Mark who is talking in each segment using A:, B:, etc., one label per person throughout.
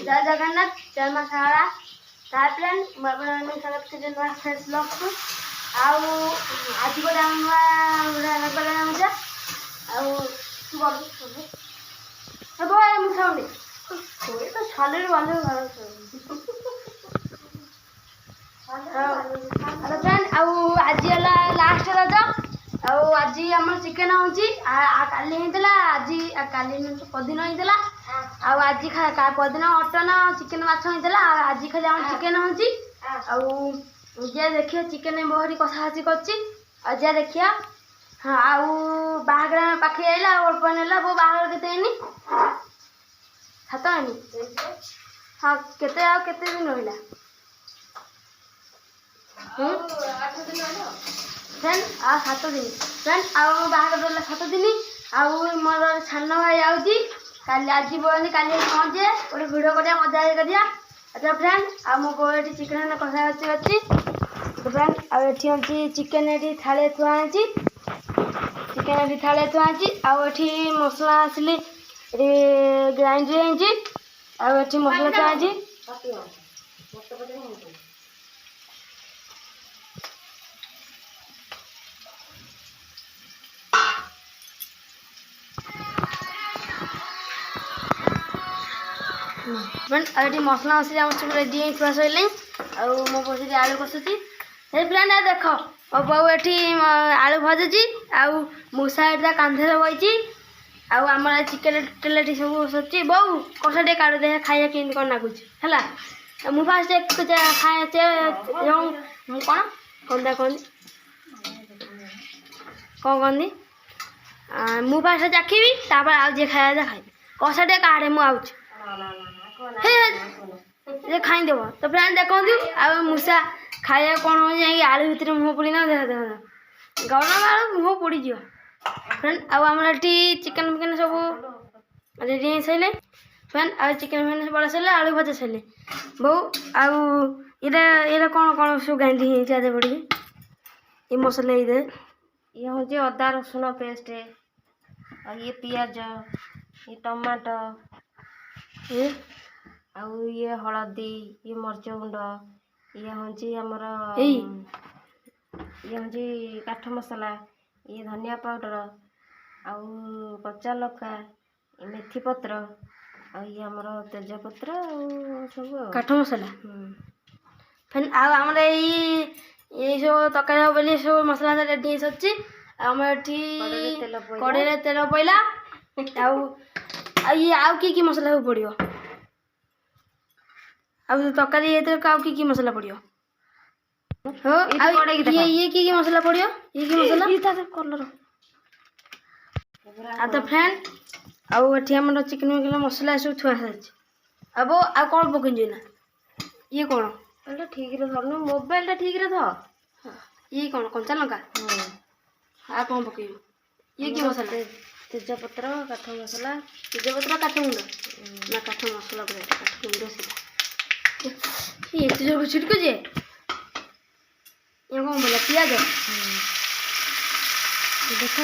A: जय जगन्नाथ जय मां शारदा तार प्लान मैं स्वागत कर नया फ्रेश ब्लॉग को आज गोटे नुआ मजा मुझे तो छाले वाले आज लास्ट रज आज आम चिकेन हो काली आज पदिन होता आज पदिन मटन चिकेन माछ होता आज खाली आम चिकेन हो देखिए चिकेन बहरी कषाकषि कर देखिए हाँ आगर पाखे आईला अल्प ना बो बाहर के हाथ आनी हाँ केते दिन रहा फ्रेंड आ 7 दिन फ्रेंड आम बाहर रहा 7 दिन मोर सान भाई आउची आज बोलते काली पहुँचे गोटे भिडियो करिया मजा करिया अच्छा फ्रेंड आ मो ये चिकेन कषा अच्छी फ्रेंड आठी चिकेन ये थाले थुआ चिकेन ये थाले थुआ आठी मसला आसली ग्राइंड आठी मसला थुआ फ्रेंड ये मसला मसली आम सब रेडी थोड़ा सर मो बस आलू कषुची हे फ्रेंड देख मो बो ये आलू भाजुची मूसा एटा कांधे बही आम चिकेन टेलेटी सब सच्ची बो कषा टे काढ़ दे खाया कि कौन लगुच है मु फास्ट खाए कौन कौन कहती कौन कहती मु फास्ट चाखी तापर आज जे खाया खाई कषा टे काढ़े मुझे खाईदेव तो फ्रेंड देखो मूसा खाया कौन हो जाए आलू भितर मुँह पड़ी ना देख देख गरम आलू मुँह पड़ जा फ्रेंड आम चिकेन फिकेन सब रेडी सारे फ्रेंड आ चिकेन फिकेन बड़ा सारे आलू भजा सारे बो आटा कौन कौन सब गांधी आदे पड़ी ये मसला ये हूँ अदा रसुण पेस्ट ये पियाज ये टमाटो ये हलदी ये मर्च गुंड ये हूँ आमर ये हूँ काठ मसला ये धनिया पाउडर आउ कच्चा लका मेथी पत्र ये आमर तेजपत्र सब काठ मसला फिर आमर ये सब तरकारी हम बोली सब मसला रेडी सच्ची आम कड़े तेल पड़ा ये आउ की मसला सब पड़ो तरकारी ये की मसला पड़ो ये की मसला पड़ो ये की मसला कलर तो फ्रेंड आम चिकेन विकेन मसला सब थुआ सारी अब आ कौन पकई ना ये कौन ठीक धरन मोबाइल ठीक ध ये कौन कंचा लंका आ कौन पक ये की मसला तेजपत्र काठ मसला तेजपत्र काठ गुंड ना काठ मसला काठ गुंड सीधा ये जोर छिटको जे ये कौन बोला पियाज देखो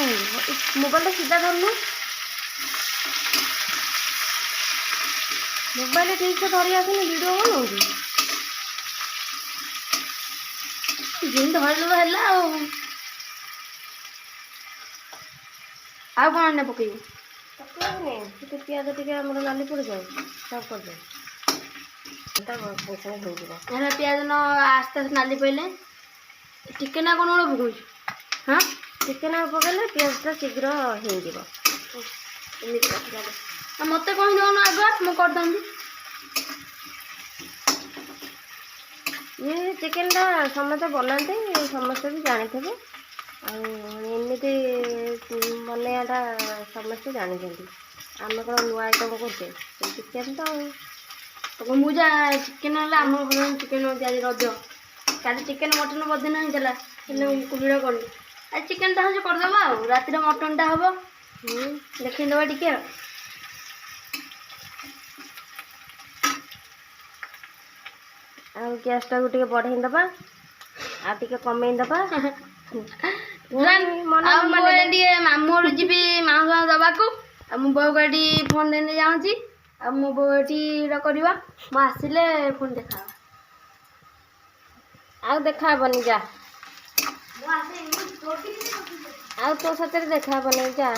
A: मोबाइल सीधा धरनु मोबाइल ठीक से धरी आसनी वीडियो बनाऊँ जी धरल है कौन पकई पियाज टे नाली पड़ जाए सब कर पियाज न आस्ते आस्ते नाली पड़े चिकेन कौन गोटे पकाऊ हाँ चिकेन पकड़े पियाजटा शीघ्र हो मत कह दौन आग मुझे ये चिकेनटा समस्त बनाते समस्ते भी जानी थे एमती बनवाटा समस्ते जानते आम कौन नुआ आइटम करते चिकेन तो मुझे चिकेन आम घर चिकेन आज रज कल चिकेन मटन बदन होता भिड़ कर आज चिकेन हूँ करदे रातिर मटनटा हम देखीदे टे गैस टाक बढ़े दबा आगे कमे दबा मामू जी माउस दबा को मु बो गाड़ी फोन देने जाऊँगी ଆଉ ମୋ ବୋଉ ଏଠି କରିବା ମୁଁ ଆସିଲେ ପୁଣି ଦେଖାହେବା।
B: ଆଉ ଦେଖା ହବନି ଯା,
A: ମୁଁ ଆସେ
B: ଆଉ ତୋ ସାଥିରେ ଦେଖା ହବନି ଯା।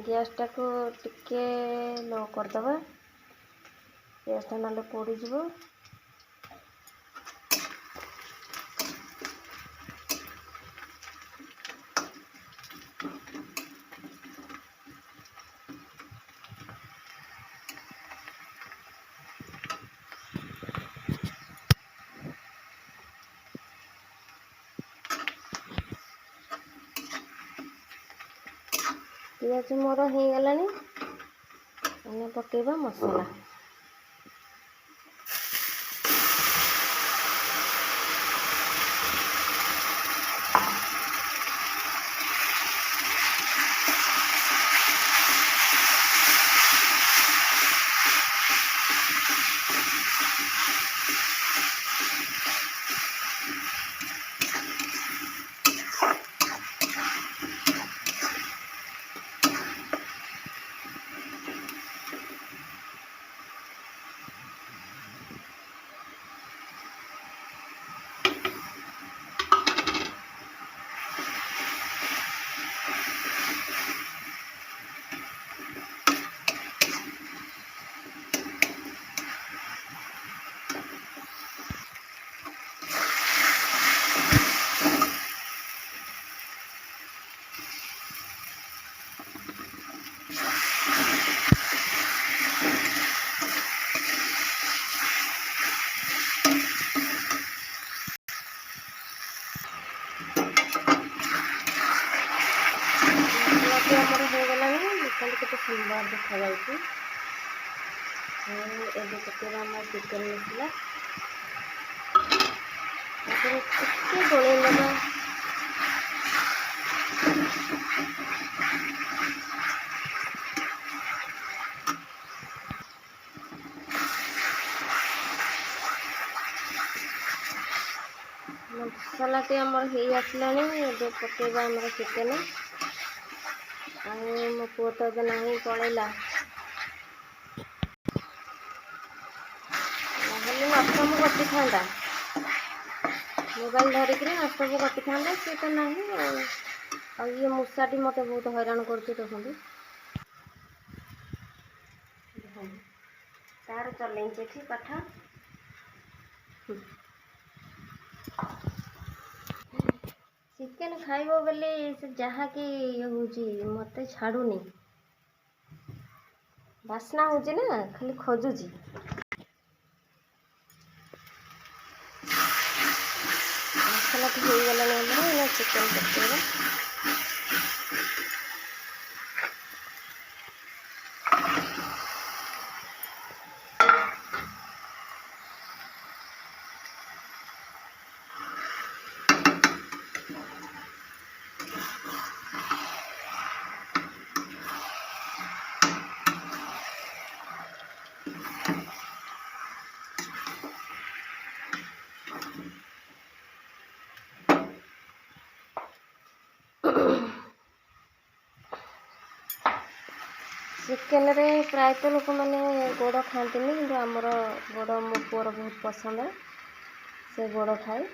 B: ଗ୍ୟାସଟାକୁ ଟିକେ लो କରିଦେବା, ଗ୍ୟାସଟା ନହେଲେ ପୋଡ଼ିଯିବ। ପିଆଜ ମୋର ହେଇଗଲାଣି, ଆମେ ପକେଇବା ମସଲା। ଆମର ହେଇଗଲାଣି, ଦେଖନ୍ତୁ କେତେ ସୁନ୍ଦର ଦେଖାଯାଉଛି। ଏବେ ପକେଇବା ଆମର ଚିକେନ୍ ମସଲା, ତାପରେ ଟିକେ ଗୋଳେଇ ନେବା। ମସଲାଟି ଆମର ହେଇ ଆସିଲାଣି, ଏବେ ପକେଇବା ଆମର ଚିକେନ୍। ଆଉ ମୋ ପୁଅ ତ ଏବେ ନାହିଁ, ପଳେଇଲା, ନହେଲେ ନଷ୍ଟକୁ କଟିଥାନ୍ତା, ମୋବାଇଲ୍ ଧରିକିରି ନଷ୍ଟକୁ କଟିଥାନ୍ତା, ସେ ତ ନାହିଁ। ଆଉ ଇଏ ମୂଷାଟି ମୋତେ ବହୁତ ହଇରାଣ କରୁଛି, ଦେଖନ୍ତୁ ତାର ଚଲେଇଛି ଏଠି ପାଠ। ଚିକେନ୍ ଖାଇବ ବୋଲି ସେ ଯାହାକି ହେଉଛି ମୋତେ ଛାଡ଼ୁନି, ବାସ୍ନା ହେଉଛି ନା, ଖାଲି ଖୋଜୁଛି। ମସଲାଟି ହେଇଗଲାଣି ଆମର, ଏଇନା ଚିକେନ୍ ପକେଇବା। ଚିକେନରେ ପ୍ରାୟତଃ ଲୋକମାନେ ଗୋଡ଼ ଖାଆନ୍ତିନି, କିନ୍ତୁ ଆମର ଗୋଡ଼ ମୋ ପୁଅର ବହୁତ ପସନ୍ଦ, ସେ ଗୋଡ଼ ଖାଏ।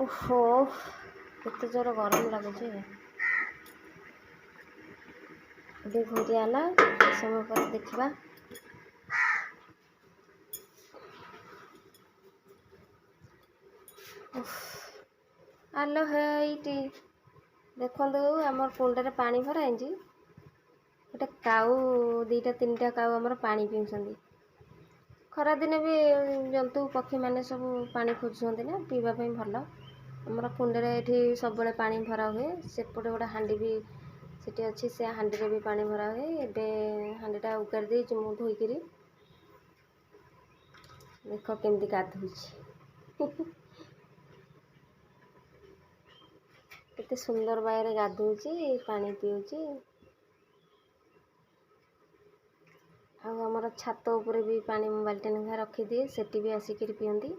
B: ଓହୋ, କେତେ ଜୋର ଗରମ ଲାଗୁଛି। ଏବେ ଘୋଟିଆ ହେଲା, କିଛି ସମୟ ପରେ ଦେଖିବା। ଆଲୋ ହେଇଟି ଦେଖନ୍ତୁ, ଆମର କୁଣ୍ଡରେ ପାଣି ଭରା ହେଇଛି, ଗୋଟେ କାଉ 2ଟା 3ଟା କାଉ ଆମର ପାଣି ପିଉଛନ୍ତି। ଖରାଦିନେ ବି ଜନ୍ତୁ ପକ୍ଷୀମାନେ ସବୁ ପାଣି ଖୋଜୁଛନ୍ତି ନା, ପିଇବା ପାଇଁ ଭଲ। ଆମର କୁଣ୍ଡରେ ଏଠି ସବୁବେଳେ ପାଣି ଭରା ହୁଏ। ସେପଟେ ଗୋଟେ ହାଣ୍ଡି ବି ସେଠି ଅଛି, ସେ ହାଣ୍ଡିରେ ବି ପାଣି ଭରା ହୁଏ। ଏବେ ହାଣ୍ଡିଟା ଉଗାରି ଦେଇଛି ମୁଁ ଧୋଇକିରି। ଦେଖ କେମିତି ଗାଧୋଉଛି। କେତେ ସୁନ୍ଦର ବାଗରେ ଗାଧୋଉଛି, ପାଣି ପିଉଛି। ଆଉ ଆମର ଛାତ ଉପରେ ବି ପାଣି ମୁଁ ବାଲ୍ଟି ନେଖା ରଖିଦିଏ, ସେଠି ବି ଆସିକିରି ପିଅନ୍ତି।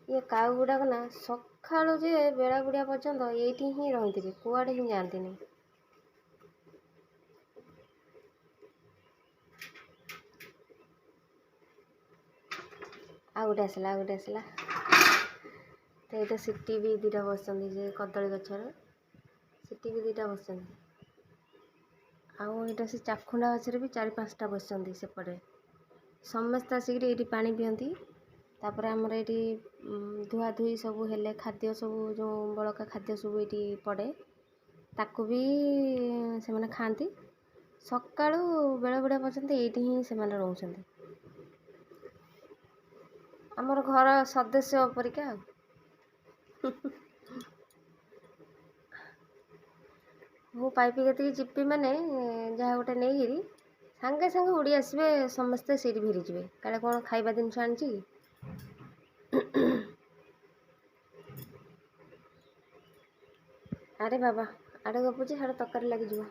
B: ଇଏ କାଉ ଗୁଡ଼ାକ ନା ସକାଳୁ ଯେ ବେଳା ବୁଡ଼ିଆ ପର୍ଯ୍ୟନ୍ତ ଏଇଠି ହିଁ ରହିଥିବେ, କୁଆଡ଼େ ହିଁ ଯାଆନ୍ତିନି। ଆଉ ଗୋଟେ ଆସିଲା, ଆଉ ଗୋଟେ ଆସିଲା। ତ ଏଇଟା ସିଟି ବି 2ଟା ବସିଛନ୍ତି, ଯେ କଦଳୀ ଗଛରେ ସିଟି ବି 2ଟା ବସିଛନ୍ତି। ଆଉ ଏଇଟା ସେ ଚାଖୁଣ୍ଡା ଗଛରେ ବି 4-5ଟା ବସିଛନ୍ତି ସେପଟେ। ସମସ୍ତେ ଆସିକିରି ଏଇଠି ପାଣି ପିଅନ୍ତି। ତାପରେ ଆମର ଏଇଠି ଧୁଆଧୁଇ ସବୁ ହେଲେ ଖାଦ୍ୟ ସବୁ ଯେଉଁ ବଳକା ଖାଦ୍ୟ ସବୁ ଏଇଠି ପଡ଼େ, ତାକୁ ବି ସେମାନେ ଖାଆନ୍ତି। ସକାଳୁ ବେଳବୁଡ଼ା ପର୍ଯ୍ୟନ୍ତ ଏଇଠି ହିଁ ସେମାନେ ରହୁଛନ୍ତି। ଆମର ଘର ସଦସ୍ୟ ପରିକା ଆଉ। ମୁଁ ପାଇପି କତିକି ଯିବି ମାନେ ଯାହା ଗୋଟେ ନେଇକିରି ସାଙ୍ଗେ ସାଙ୍ଗେ ଉଡ଼ି ଆସିବେ, ସମସ୍ତେ ସେଇଠି ଭିଡ଼ିଯିବେ, କାଳେ କ'ଣ ଖାଇବା ଜିନିଷ ଆଣିଛି କି। ଆରେ ବାବା, ଆଡ଼େ ଗପୁଛି ସାଡ଼େ ତରକାରୀ ଲାଗିଯିବ।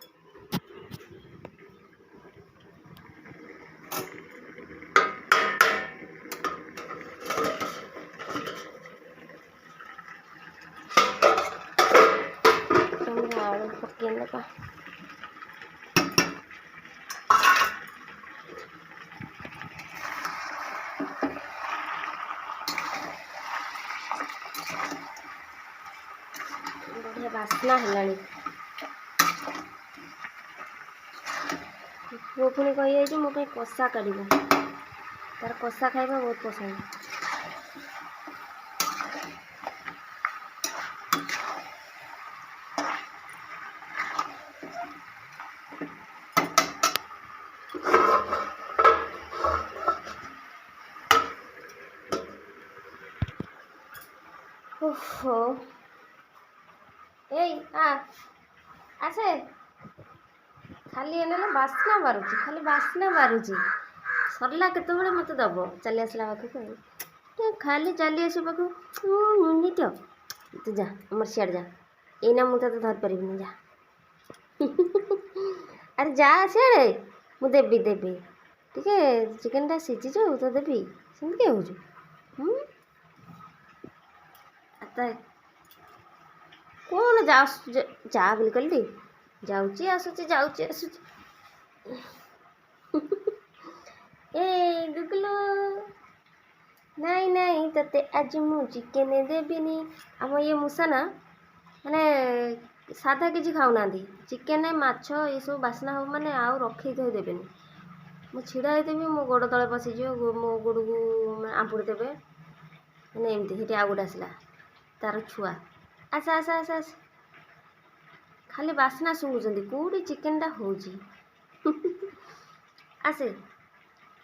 B: ଆଳୁ ପକେଇ ନେବା। ବଢ଼ିଆ ବାସ୍ନା ହେଲାଣି। ପୁଅ ପୁଣି କହିଯାଇଛି ମୋ ପାଇଁ କଷା କାଢ଼ିବ, ତାର କଷା ଖାଇବା ବହୁତ ପସନ୍ଦ। ଓହୋ, ଏଇ ଆସେ। ଖାଲି ଏନେଲେ ବାସ୍ନା ବାରୁଛି, ଖାଲି ବାସ୍ନା ବାରୁଛି। ସରିଲା କେତେବେଳେ ମୋତେ ଦବ। ଚାଲି ଆସିଲା ପାଖକୁ, ଆଉ ଖାଲି ଚାଲି ଆସିବା ପାଖକୁ ନିଜ ତୁ ଯା, ଆମର ସିଆଡ଼େ ଯା। ଏଇନା ମୁଁ ତତେ ଧରିପାରିବିନି, ଯା। ଆରେ ଯା ସିଆଡ଼େ, ମୁଁ ଦେବି ଟିକେ ଚିକେନ୍ଟା ସିଝିଯାଉ ତ ଦେବି। ସେମିତି କିଏ ହେଉଛୁ? କ'ଣ ଯା ବୋଲି କହିଲି, ଯାଉଛି ଆସୁଛି, ଯାଉଛି ଆସୁଛି। ଏ ଗୁଗୁଲୁ, ନାଇଁ ତତେ ଆଜି ମୁଁ ଚିକେନ୍ ଦେବିନି। ଆମ ଇଏ ମୂଷା ନା ମାନେ ସାଧା କିଛି ଖାଉନାହାନ୍ତି। ଚିକେନ୍ ମାଛ ଏସବୁ ବାସ୍ନା ହବ ମାନେ ଆଉ ରଖେଇ ଥୋଇ ଦେବେନି। ମୁଁ ଛିଡ଼ା ହେଇଥିବି, ମୋ ଗୋଡ଼ ତଳେ ପଶିଯିବ, ମୋ ଗୋଡ଼କୁ ଆମ୍ପୁଡ଼ି ଦେବେ। ମାନେ ଏମିତି। ସେଠି ଆଉ ଗୋଟେ ଆସିଲା, ତାର ଛୁଆ। ଆସ। ଖାଲି ବାସ୍ନା ଶୁଙ୍ଘୁଛନ୍ତି, କେଉଁଠି ଚିକେନ୍ଟା ହେଉଛି।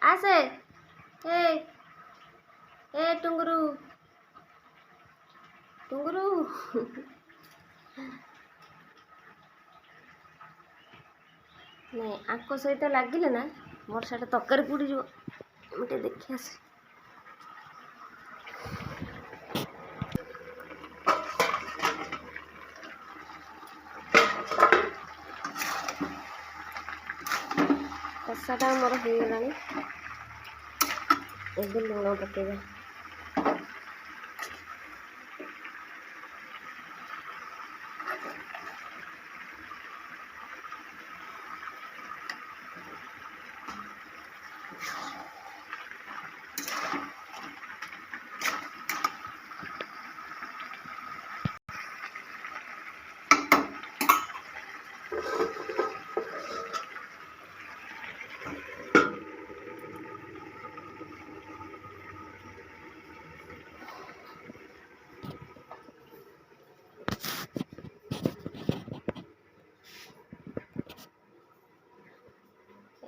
B: ଆସେ। ଏ ଟୁଙ୍ଗୁରୁ। ନାଇଁ, ଆଙ୍କ ସହିତ ଲାଗିଲେ ନା ମୋର ସେଟା ତରକାରୀ ପୋଡ଼ିଯିବ। ମୁଁ ଟିକେ ଦେଖି ଆସେ। କଷାଟା ଆମର ହେଇଗଲାଣି, ଏବେ ଲୁଣ ପକେଇବା।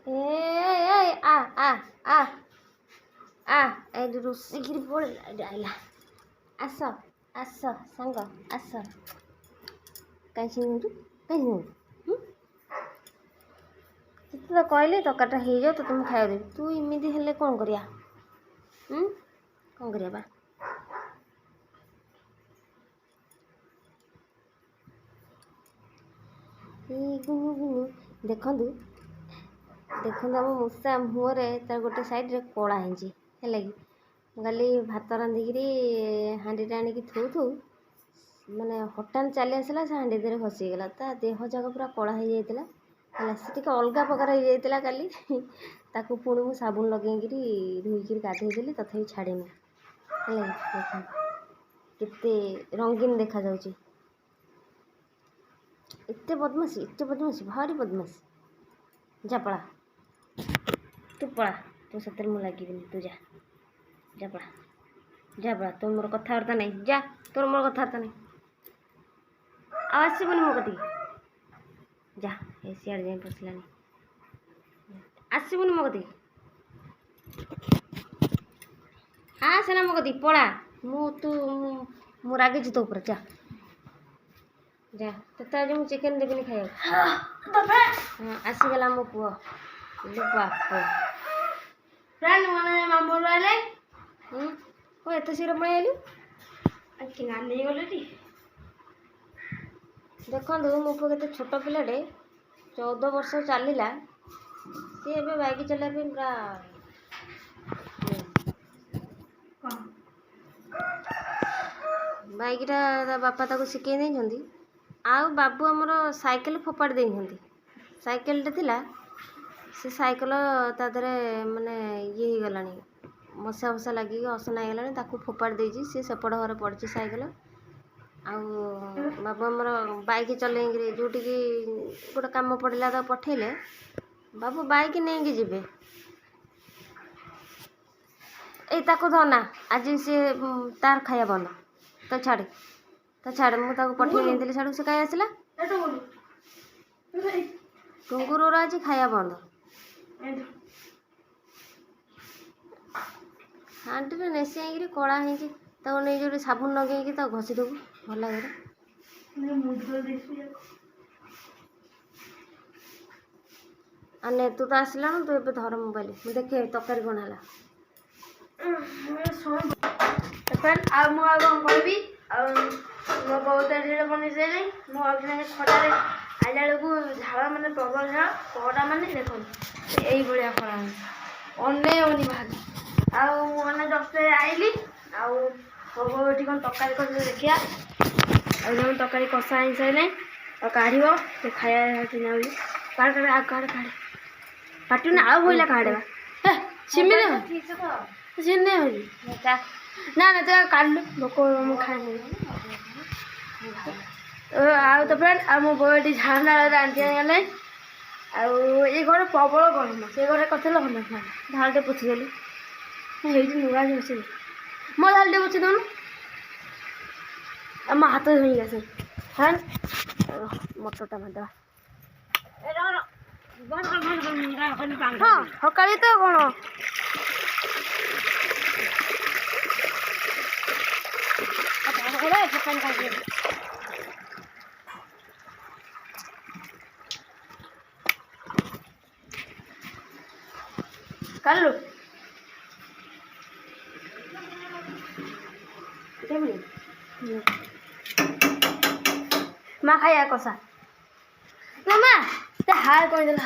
B: ଆ ଆ ଆ ଆ ଏଇଠି ରୋଷେଇକିରି ପଳେଇଲା ଏଇଠି ଆଇଲା ଆସ ଆସ ସାଙ୍ଗ ଆସ କାହିଁ ଶୁଣୁଛୁ କାହିଁ ଶୁଣୁ ତତେ ତ କହିଲି ତରକାରୀଟା ହେଇଯାଉ ତତେ ମୁଁ ଖାଇବାକୁ ଦେବି ତୁ ଏମିତି ହେଲେ କ'ଣ କରିବା କ'ଣ କରିବା ବା ଦେଖନ୍ତୁ ଦେଖନ୍ତୁ ଆମ ମୂଷା ମୁହଁରେ ତାର ଗୋଟେ ସାଇଡ଼୍ରେ କଳା ହେଇଛି ହେଲା କି ମୁଁ କାଲି ଭାତ ରାନ୍ଧିକିରି ହାଣ୍ଡିଟା ଆଣିକି ଥୋଉ ମାନେ ହଠାତ୍ ଚାଲି ଆସିଲା ସେ ହାଣ୍ଡି ଦେହରେ ଖସିଗଲା ତା ଦେହ ଯାକ ପୁରା କଳା ହେଇଯାଇଥିଲା ହେଲା ସେ ଟିକେ ଅଲଗା ପ୍ରକାର ହେଇଯାଇଥିଲା କାଲି ତାକୁ ପୁଣି ମୁଁ ସାବୁନ ଲଗେଇକିରି ଧୋଇକିରି ଗାଧେଇ ଦେଲି ତଥାପି ଛାଡ଼ିନି ହେଲା ଦେଖନ୍ତୁ କେତେ ରଙ୍ଗୀନ ଦେଖାଯାଉଛି ଏତେ ବଦମାସି ଭାରି ବଦମାସି ଯା ପଳା ତୁ ପଳା ତୋ ସାଥିରେ ମୁଁ ଲାଗିବିନି ତୁ ଯା ପଳା ତୋର ମୋର କଥାବାର୍ତ୍ତା ନାହିଁ ଯା ତୋର ମୋର କଥାବାର୍ତ୍ତା ନାହିଁ ଆଉ ଆସିବୁନି ମୋ କତିକି ଯା ଏ ସିଆଡ଼େ ଯାଇ ପଶିଲାନି ଆସିବୁନି ମୋ କତିକି ଆସେନା ମୋ କତିକି ପଳା ମୁଁ ରାଗିଛି ତୋ ଉପରେ ଯା ତୋତେ ଆଜି ମୁଁ ଚିକେନ୍ ଦେବିନି ଖାଇବାକୁ ହଁ ଆସିଗଲା ମୋ ପୁଅ ବାପ
A: ମାମୁଁ ରହିଲେ
B: କ'ଣ ଏତେ ଶୀଘ୍ର ପଳେଇ ଆଇଲୁ
A: କି ନାନୀ ଗଲେଟି
B: ଦେଖନ୍ତୁ ମୋ ପୁଅ କେତେ ଛୋଟ ପିଲାଟେ 14 ବର୍ଷ ଚାଲିଲା ସିଏ ଏବେ ବାଇକ୍ ଚଲେଇବା ପାଇଁ ପୁରା ବାଇକ୍ଟା ତା ବାପା ତାକୁ ଶିଖେଇ ଦେଇଛନ୍ତି ଆଉ ବାବୁ ଆମର ସାଇକେଲ ଫୋପାଡ଼ି ଦେଇଛନ୍ତି ସାଇକେଲଟେ ଥିଲା ସେ ସାଇକେଲ ତା ଦେହରେ ମାନେ ଇଏ ହେଇଗଲାଣି ମଶା ଲାଗିକି ଅସନା ହେଇଗଲାଣି ତାକୁ ଫୋପାଡ଼ି ଦେଇଛି ସେ ସେପଟ ଘରେ ପଡ଼ିଛି ସାଇକେଲ ଆଉ ବାବୁ ଆମର ବାଇକ୍ ଚଲେଇକିରି ଯେଉଁଠିକି ଗୋଟେ କାମ ପଡ଼ିଲା ତାକୁ ପଠେଇଲେ ବାବୁ ବାଇକ୍ ନେଇକି ଯିବେ ଏଇ ତାକୁ ଧନା ଆଜି ସିଏ ତାର ଖାଇବା ବନ୍ଦ ତ ଛାଡ଼େ ମୁଁ ତାକୁ ପଠେଇ ଦେଇଥିଲି ଛାଡ଼ୁ ସେ କାହିଁ ଆସିଲା ଟୁଙ୍ଗୁରୁର ଆଜି ଖାଇବା ବନ୍ଦ ହାଣ୍ଡିରେ ନେସି ଆଇକିରି କଳା ହେଇଛି ତାକୁ ନେଇ ଯୋଉଠି ସାବୁନ ଲଗେଇକି ତାକୁ ଘଷି ଦେବୁ ଭଲ ଲାଗେ ଆନେ ତୁ ତ ଆସିଲାଣୁ ତୁ ଏବେ ଧର ମୋବାଇଲ ମୁଁ ଦେଖେ ତରକାରୀ କ'ଣ ହେଲା
A: ଆଉ ମୁଁ ଆଉ କ'ଣ କହିବି ଆଉ ମୋ ବୋଉ ତ ଏଠି ବନେଇ ସାରିଲାଣି ମୁଁ ଆଉ ଖରାରେ ଆଇଲା ବେଳକୁ ଝାଳ ମାନେ ପ୍ରବଳ ଝାଳ ଖରା ମାନେ ଦେଖନ୍ତୁ ଏଇଭଳିଆ ଖରା ହେଉଛି ଅନେଇବନି ବାହାରି ଆଉ ମୁଁ ମାନେ ଜଷ୍ଟ ଆଇଲି ଆଉ ମୋ ବୋଉ ଏଠି କ'ଣ ତରକାରୀ କରିଲେ ଦେଖିବା ଆଉ ଯେଉଁ ତରକାରୀ କଷା ହେଇସାରିଲାଣି ଆଉ କାଢ଼ିବ ସେ ଖାଇବା ନେଉଛି କାଢ଼େ ପାଟିନା ଆଉ ଭଇଲା କାଢ଼େ ବା ସିମିତି ସିନେ ହଉଛି ନା ତୁ କାଢ଼ିଲୁ ଲୋକ ମୁଁ ଖାଇବି ଆଉ ତ ଫ୍ରେଣ୍ଡ ଆଉ ମୋ ବୋଉ ଏଠି ଝାଳ ନାଳରେ ରାନ୍ଧି ହେଇଗଲାଣି ଆଉ ଏଇ ଘରେ ପ୍ରବଳ ଗରମ ସେ ଘରେ କରିଥିଲେ ଭଲ ଝାଳଟେ ପୋଛିଦେଲି ହେଇଛି ନୂଆ ଜିନିଷ ମୋ ଝାଳଟେ ପୋଛି ଦେଉନୁ ଆଉ ମୋ ହାତ ଧୋଇକି ଆସେ ମଟରଟା ମାରିଦେବା ହଁ ସକାଳେ ତ କ'ଣ କାଲୁ ମା ଖାଇବା କଷା ନା ମା ସେ ହାୟ କହିଦେଲୁ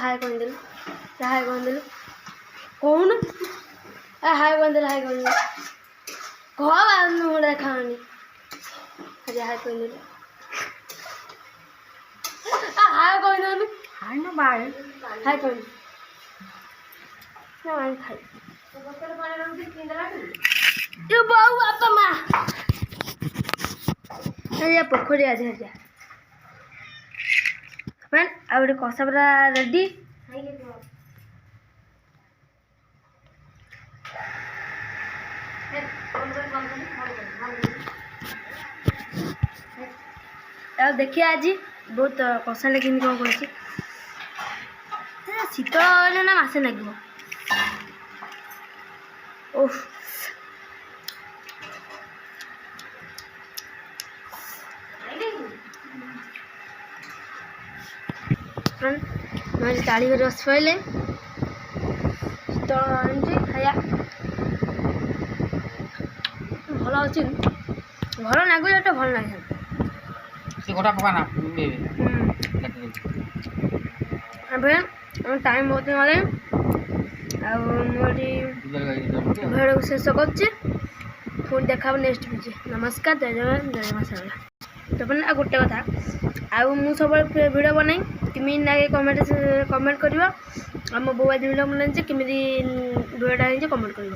A: କହୁନୁ ହାୟ କହିଦେଲୁ କହ ମୁଁ ଖାଉନି ହାୟ କହିଦେଲୁ ହାୟ କହିଦେଲୁ ହାୟ କହିଲୁ ଖାଇ ବୋଉ ବାପା ମା ପୋଖରୀ ଅଛି ଆଉ ଗୋଟେ କଷା ପୁରା ରେଡ଼ି ଆଉ ଦେଖିବା ଆଜି ବହୁତ କଷାରେ କେମିତି କ'ଣ କରୁଛି ଶୀତ ହେଲେ ନା ମାସେ ଲାଗିବ। ଓଃ ମୁଁ ଆଜି ତାଳି କରି ବସି ପଇଲେ ଶୀତ ଆଣିଛି ଖାଇବା ଭଲ ଅଛି। ଭଲ ଲାଗୁଛି ଏଟା ଭଲ ଲାଗେ
C: ସେ ଗୋଟା ପକା ନା
A: ଏବେ ଟାଇମ୍ ବହୁତ ଗଲେ ଆଉ ମୁଁ ଏଠି ଭିଡ଼ିଓକୁ ଶେଷ କରୁଛି। ପୁଣି ଦେଖା ହେବ ନେକ୍ସଟ ଭିଡ଼ିଓ। ନମସ୍କାର, ଜୟ ଜଗନ୍ନାଥ, ଜୟ ମା ଶାରଳା। ତାପରେ ଆଉ ଗୋଟେ କଥା, ଆଉ ମୁଁ ସବୁବେଳେ ଭିଡ଼ିଓ ବନାଇ କେମିତି ଲାଗେ କମେଣ୍ଟ କରିବ। ଆଉ ମୋ ବୋଉ ଆଜି ଭିଡ଼ିଓ ବନାଇଛି କେମିତି ଭିଡ଼ିଓଟା ହେଇଛି କମେଣ୍ଟ କରିବ।